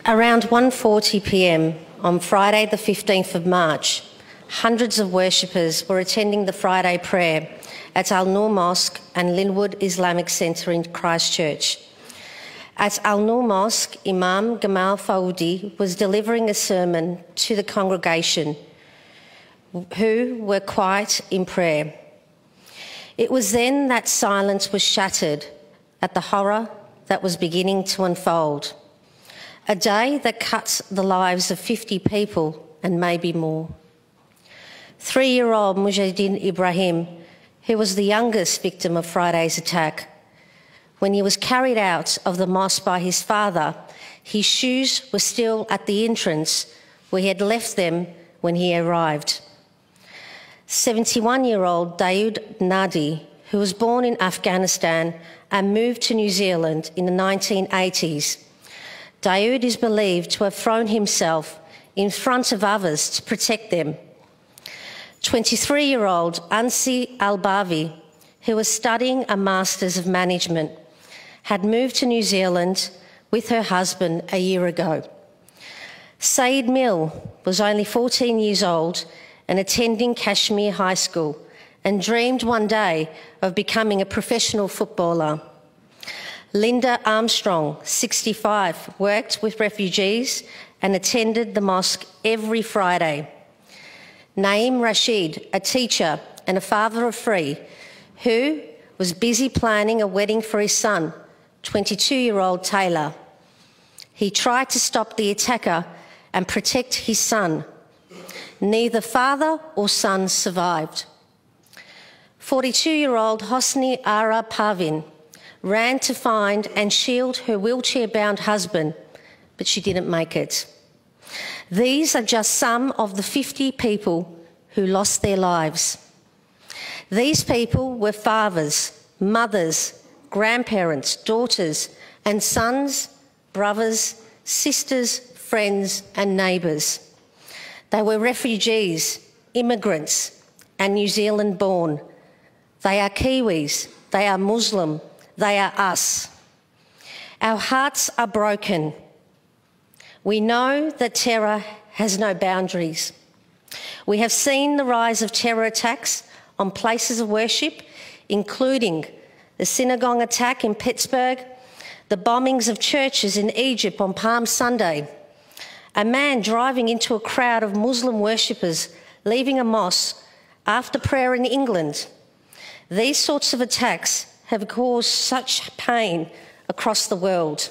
Around 1:40 p.m. on Friday the 15th of March, hundreds of worshippers were attending the Friday prayer at Al Noor Mosque and Linwood Islamic Centre in Christchurch. At Al Noor Mosque, Imam Gamal Faoudi was delivering a sermon to the congregation, who were quiet in prayer. It was then that silence was shattered at the horror that was beginning to unfold. A day that cuts the lives of 50 people and maybe more. 3-year-old Mujahideen Ibrahim, who was the youngest victim of Friday's attack, when he was carried out of the mosque by his father, his shoes were still at the entrance where he had left them when he arrived. 71-year-old Dawood Nadi, who was born in Afghanistan and moved to New Zealand in the 1980s. Dawood is believed to have thrown himself in front of others to protect them. 23-year-old Ansi Al-Bavi, who was studying a Masters of Management, had moved to New Zealand with her husband a year ago. Saeed Mill was only 14 years old and attending Kashmir High School and dreamed one day of becoming a professional footballer. Linda Armstrong, 65, worked with refugees and attended the mosque every Friday. Naeem Rashid, a teacher and a father of 3, who was busy planning a wedding for his son, 22-year-old Taylor. He tried to stop the attacker and protect his son. Neither father or son survived. 42-year-old Hosni Ara Parvin ran to find and shield her wheelchair-bound husband, but she didn't make it. These are just some of the 50 people who lost their lives. These people were fathers, mothers, grandparents, daughters, and sons, brothers, sisters, friends, and neighbours. They were refugees, immigrants, and New Zealand born. They are Kiwis, they are Muslim, they are us. Our hearts are broken. We know that terror has no boundaries. We have seen the rise of terror attacks on places of worship, including the synagogue attack in Pittsburgh, the bombings of churches in Egypt on Palm Sunday, a man driving into a crowd of Muslim worshippers leaving a mosque after prayer in England. These sorts of attacks have caused such pain across the world.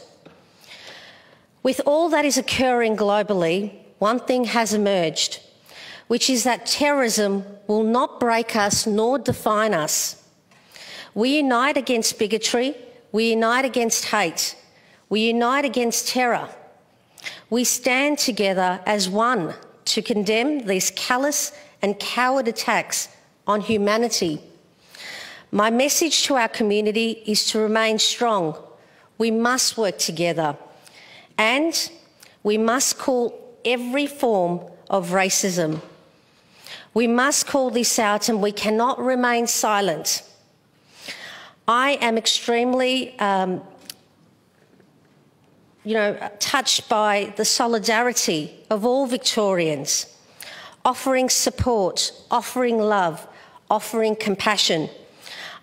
With all that is occurring globally, one thing has emerged, which is that terrorism will not break us nor define us. We unite against bigotry, we unite against hate, we unite against terror. We stand together as one to condemn these callous and coward attacks on humanity. My message to our community is to remain strong. We must work together, and we must call every form of racism. We must call this out, and we cannot remain silent. I am extremely touched by the solidarity of all Victorians, offering support, offering love, offering compassion.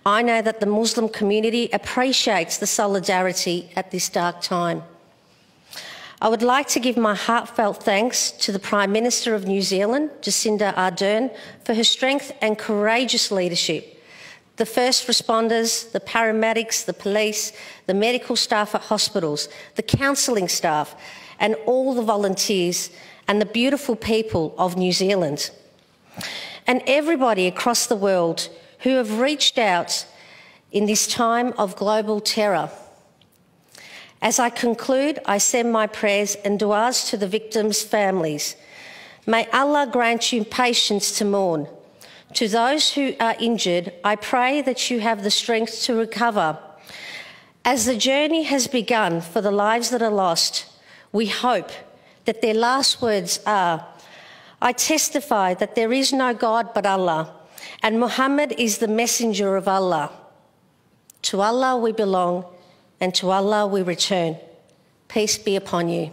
I know that the Muslim community appreciates the solidarity at this dark time. I would like to give my heartfelt thanks to the Prime Minister of New Zealand, Jacinda Ardern, for her strength and courageous leadership. The first responders, the paramedics, the police, the medical staff at hospitals, the counselling staff, and all the volunteers and the beautiful people of New Zealand. And everybody across the world who have reached out in this time of global terror. As I conclude, I send my prayers and du'as to the victims' families. May Allah grant you patience to mourn. To those who are injured, I pray that you have the strength to recover. As the journey has begun for the lives that are lost, we hope that their last words are, I testify that there is no God but Allah, and Muhammad is the messenger of Allah. To Allah we belong, and to Allah we return. Peace be upon you.